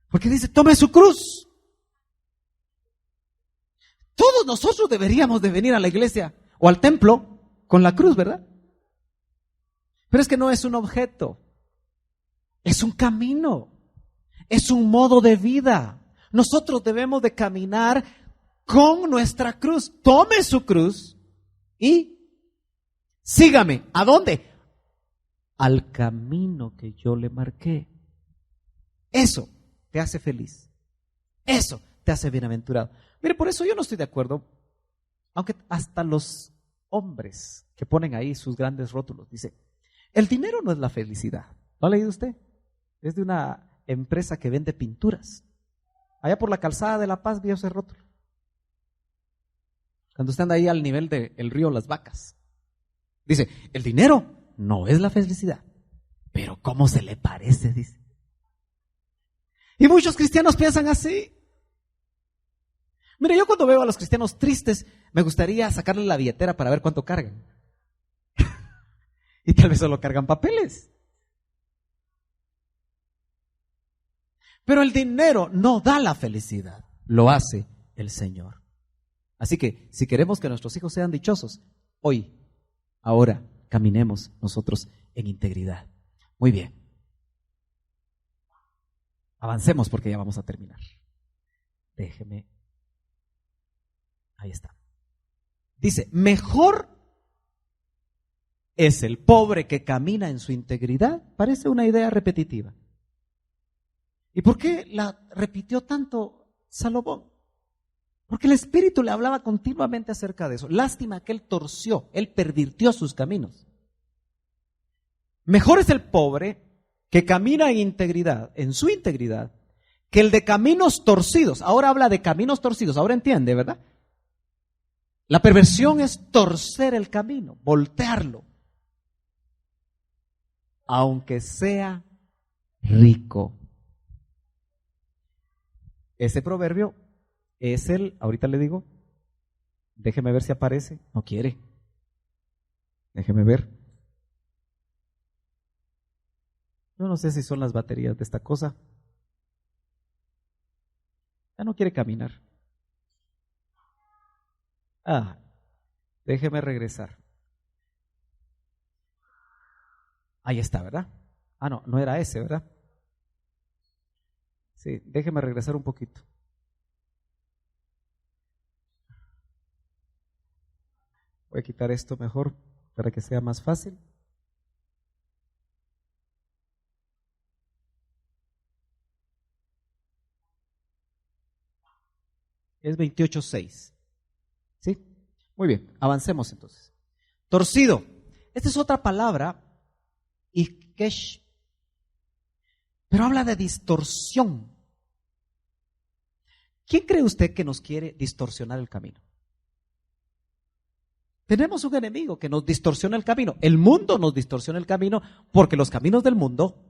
Porque dice, tome su cruz. Todos nosotros deberíamos de venir a la iglesia o al templo con la cruz, ¿verdad? Pero es que no es un objeto, es un camino, es un modo de vida. Nosotros debemos de caminar con nuestra cruz. Tome su cruz y sígame. ¿A dónde? Al camino que yo le marqué. Eso te hace feliz. Eso te hace bienaventurado. Mire, por eso yo no estoy de acuerdo, aunque hasta los hombres que ponen ahí sus grandes rótulos. Dice, el dinero no es la felicidad. ¿Lo ha leído usted? Es de una empresa que vende pinturas. Allá por la calzada de La Paz vio ese rótulo. Cuando usted anda ahí al nivel del río Las Vacas. Dice, el dinero no es la felicidad. Pero ¿cómo se le parece? Dice. Y muchos cristianos piensan así. Mire, yo cuando veo a los cristianos tristes, me gustaría sacarle la billetera para ver cuánto cargan. Y tal vez solo cargan papeles. Pero el dinero no da la felicidad, lo hace el Señor. Así que si queremos que nuestros hijos sean dichosos, hoy, ahora, caminemos nosotros en integridad. Muy bien. Avancemos porque ya vamos a terminar. Déjeme. Ahí está. Dice, mejor es el pobre que camina en su integridad. Parece una idea repetitiva. ¿Y por qué la repitió tanto Salomón? Porque el Espíritu le hablaba continuamente acerca de eso. Lástima que él torció, él pervirtió sus caminos. Mejor es el pobre que camina en integridad, en su integridad, que el de caminos torcidos. Ahora habla de caminos torcidos, ahora entiende, ¿verdad? La perversión es torcer el camino, voltearlo, aunque sea rico. Ese proverbio es ahorita le digo, déjeme ver si aparece, no quiere, déjeme ver. Yo no sé si son las baterías de esta cosa. Ya no quiere caminar. Déjeme regresar. Ahí está, ¿verdad? No, no era ese, ¿verdad? Sí, déjeme regresar un poquito. Voy a quitar esto mejor para que sea más fácil. Es 28:6. ¿Sí? Muy bien, avancemos entonces. Torcido. Esta es otra palabra, Ikesh, pero habla de distorsión. ¿Quién cree usted que nos quiere distorsionar el camino? Tenemos un enemigo que nos distorsiona el camino. El mundo nos distorsiona el camino porque los caminos del mundo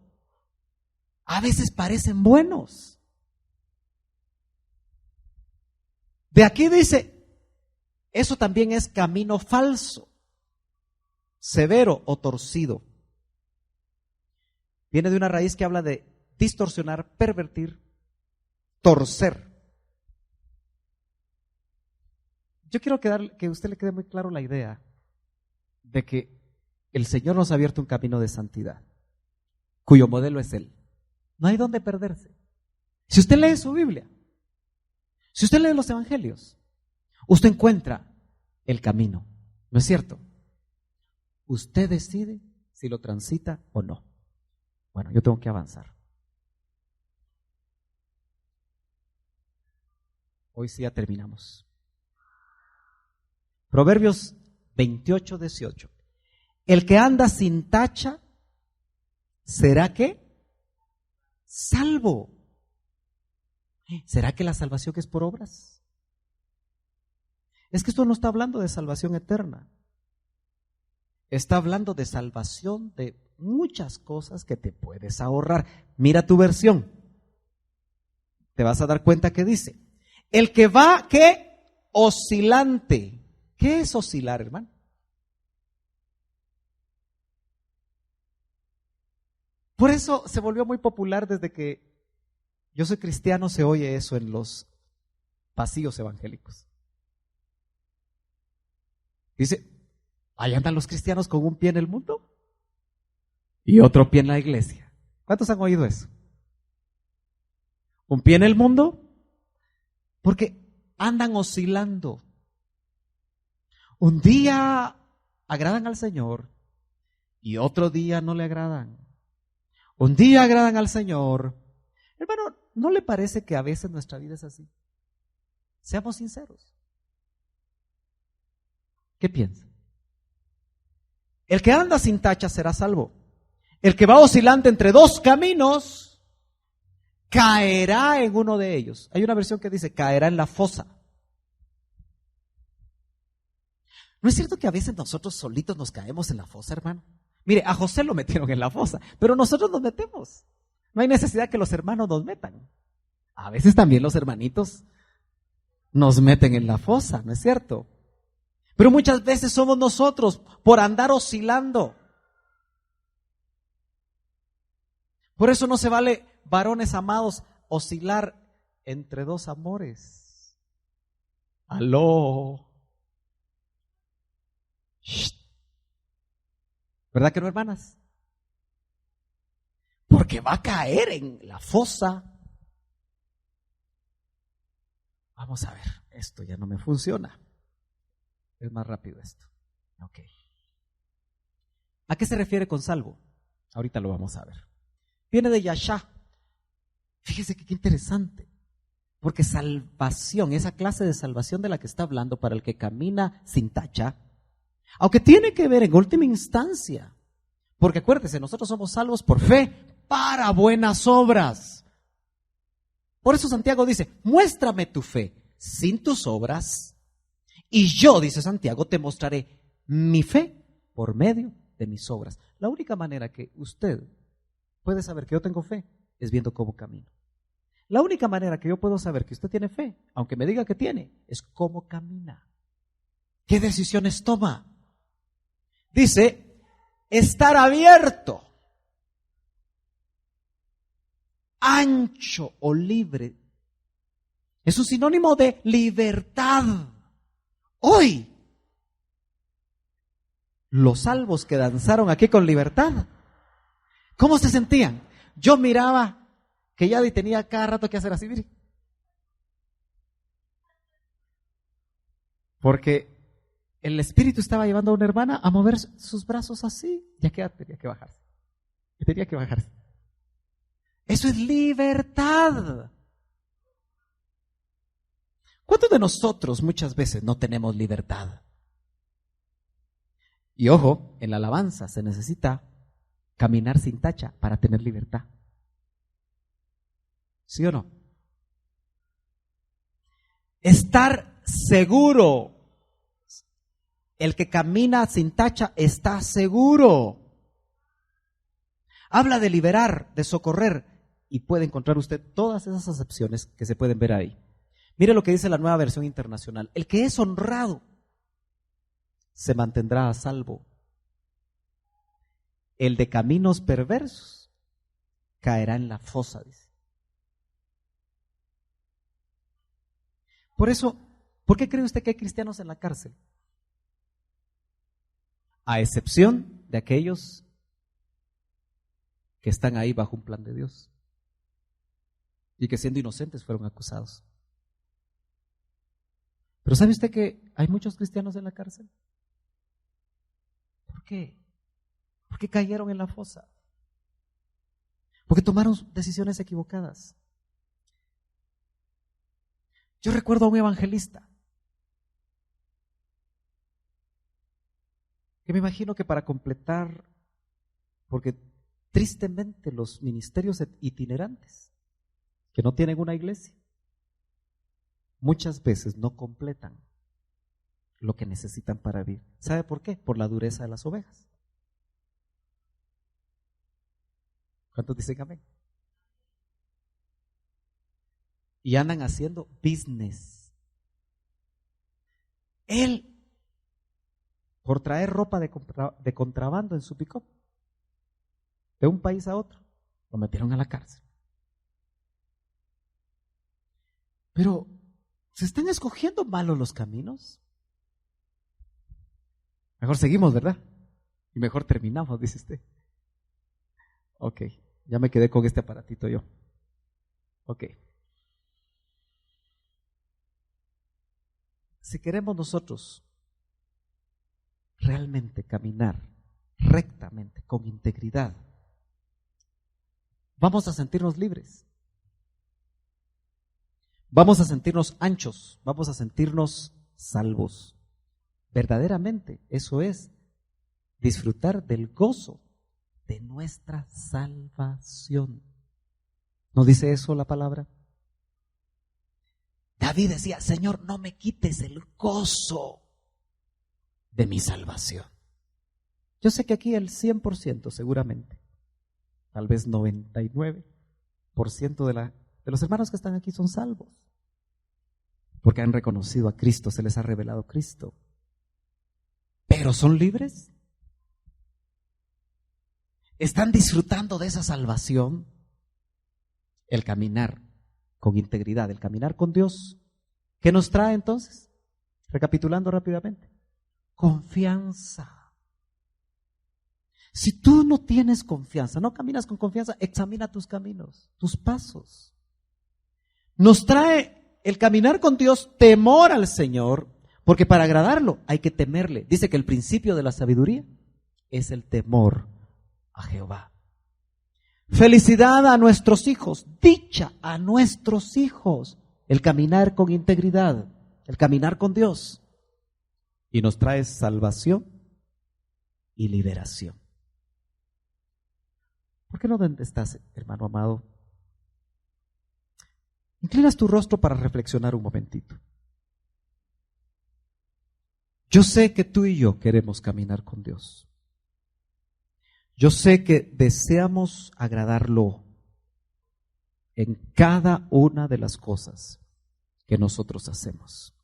a veces parecen buenos. De aquí dice, eso también es camino falso, severo o torcido. Viene de una raíz que habla de distorsionar, pervertir, torcer. Yo quiero que a usted le quede muy claro la idea de que el Señor nos ha abierto un camino de santidad, cuyo modelo es Él. No hay dónde perderse. Si usted lee su Biblia, si usted lee los evangelios, usted encuentra el camino, ¿no es cierto? Usted decide si lo transita o no. Bueno, yo tengo que avanzar. Hoy sí ya terminamos. Proverbios 28:18. El que anda sin tacha, ¿será qué? Salvo. ¿Será que la salvación es por obras? Es que esto no está hablando de salvación eterna. Está hablando de salvación de muchas cosas que te puedes ahorrar. Mira tu versión. Te vas a dar cuenta que dice, el que va, ¿qué? Oscilante. ¿Qué es oscilar, hermano? Por eso se volvió muy popular desde que yo soy cristiano, se oye eso en los pasillos evangélicos. Dice, ahí andan los cristianos con un pie en el mundo y otro pie en la iglesia. ¿Cuántos han oído eso? Un pie en el mundo porque andan oscilando. Un día agradan al Señor y otro día no le agradan. Un día agradan al Señor. Hermano, ¿no le parece que a veces nuestra vida es así? Seamos sinceros. ¿Qué piensa? El que anda sin tacha será salvo. El que va oscilante entre dos caminos caerá en uno de ellos. Hay una versión que dice caerá en la fosa. ¿No es cierto que a veces nosotros solitos nos caemos en la fosa, hermano? Mire, a José lo metieron en la fosa, pero nosotros nos metemos. No hay necesidad que los hermanos nos metan. A veces también los hermanitos nos meten en la fosa, ¿no es cierto? Pero muchas veces somos nosotros por andar oscilando. Por eso no se vale, varones amados, oscilar entre dos amores. Aló. Shh. ¿Verdad que no, hermanas? Porque va a caer en la fosa. Vamos a ver, esto ya no me funciona. Es más rápido esto. Ok. ¿A qué se refiere con salvo? Ahorita lo vamos a ver. Viene de Yashá. Fíjese que qué interesante. Porque salvación, esa clase de salvación de la que está hablando para el que camina sin tacha, aunque tiene que ver en última instancia, porque acuérdese, nosotros somos salvos por fe para buenas obras. Por eso Santiago dice, muéstrame tu fe sin tus obras, y yo, dice Santiago, te mostraré mi fe por medio de mis obras. La única manera que usted puede saber que yo tengo fe es viendo cómo camino. La única manera que yo puedo saber que usted tiene fe, aunque me diga que tiene, es cómo camina. ¿Qué decisiones toma? Dice, estar abierto, ancho o libre. Es un sinónimo de libertad. Hoy, los salvos que danzaron aquí con libertad, ¿cómo se sentían? Yo miraba que Yadi tenía cada rato que hacer así, mire. Porque el espíritu estaba llevando a una hermana a mover sus brazos así. Ya que tenía que bajarse. Tenía que bajarse. Eso es libertad. ¿Cuántos de nosotros muchas veces no tenemos libertad? Y ojo, en la alabanza se necesita caminar sin tacha para tener libertad. ¿Sí o no? Estar seguro. El que camina sin tacha está seguro. Habla de liberar, de socorrer, y puede encontrar usted todas esas acepciones que se pueden ver ahí. Mire lo que dice la Nueva Versión Internacional. El que es honrado se mantendrá a salvo. El de caminos perversos caerá en la fosa, dice. Por eso, ¿por qué cree usted que hay cristianos en la cárcel? A excepción de aquellos que están ahí bajo un plan de Dios y que siendo inocentes fueron acusados. Pero ¿sabe usted que hay muchos cristianos en la cárcel? ¿Por qué? ¿Por qué cayeron en la fosa? Porque tomaron decisiones equivocadas. Yo recuerdo a un evangelista que me imagino que para completar, porque tristemente los ministerios itinerantes que no tienen una iglesia, muchas veces no completan lo que necesitan para vivir. ¿Sabe por qué? Por la dureza de las ovejas. ¿Cuántos dicen amén? Y andan haciendo business. Él, por traer ropa de contrabando en su pick-up, de un país a otro, lo metieron a la cárcel. Pero, ¿se están escogiendo malos los caminos? Mejor seguimos, ¿verdad? Y mejor terminamos, dice usted. Ok, ya me quedé con este aparatito yo. Ok. Si queremos nosotros realmente caminar rectamente, con integridad, vamos a sentirnos libres. Vamos a sentirnos anchos, vamos a sentirnos salvos. Verdaderamente, eso es disfrutar del gozo de nuestra salvación. ¿No dice eso la palabra? David decía, Señor, no me quites el gozo de mi salvación. Yo sé que aquí el 100% seguramente, tal vez 99% de los hermanos que están aquí son salvos, porque han reconocido a Cristo, se les ha revelado Cristo. ¿Pero son libres? ¿Están disfrutando de esa salvación? El caminar con integridad, el caminar con Dios. ¿Qué nos trae entonces? Recapitulando rápidamente. Confianza. Si tú no tienes confianza, no caminas con confianza, examina tus caminos, tus pasos. Nos trae el caminar con Dios temor al Señor, porque para agradarlo hay que temerle. Dice que el principio de la sabiduría es el temor a Jehová. Felicidad a nuestros hijos, dicha a nuestros hijos, el caminar con integridad, el caminar con Dios. Y nos trae salvación y liberación. ¿Por qué no donde estás, hermano amado? Inclinas tu rostro para reflexionar un momentito. Yo sé que tú y yo queremos caminar con Dios. Yo sé que deseamos agradarlo en cada una de las cosas que nosotros hacemos.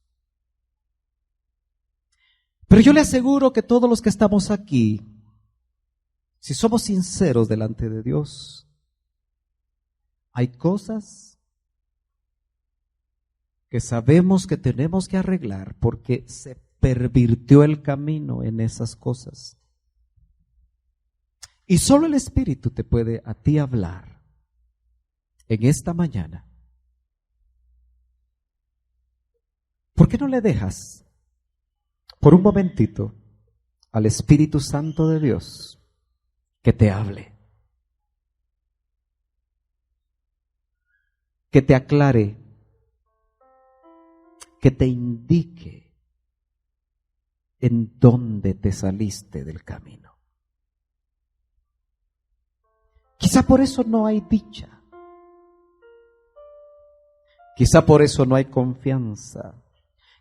Pero yo le aseguro que todos los que estamos aquí, si somos sinceros delante de Dios, hay cosas que sabemos que tenemos que arreglar porque se pervirtió el camino en esas cosas. Y solo el Espíritu te puede a ti hablar en esta mañana. ¿Por qué no le dejas por un momentito al Espíritu Santo de Dios que te hable, que te aclare, que te indique en dónde te saliste del camino? Quizá por eso no hay dicha. Quizá por eso no hay confianza.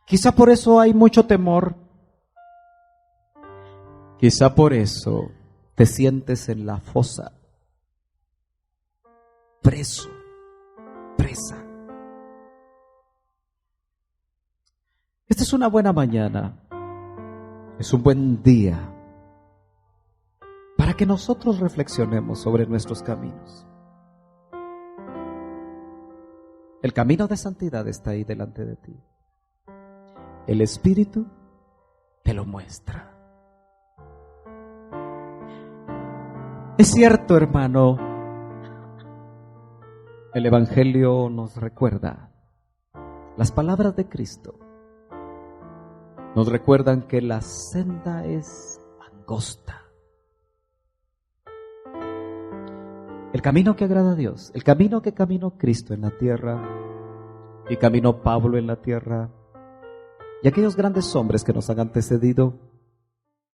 Quizá por eso hay mucho temor. Quizá por eso te sientes en la fosa, preso, presa. Esta es una buena mañana, es un buen día para que nosotros reflexionemos sobre nuestros caminos. El camino de santidad está ahí delante de ti. El Espíritu te lo muestra. Es cierto, hermano, el Evangelio nos recuerda las palabras de Cristo. Nos recuerdan que la senda es angosta. El camino que agrada a Dios, el camino que caminó Cristo en la tierra y caminó Pablo en la tierra y aquellos grandes hombres que nos han antecedido,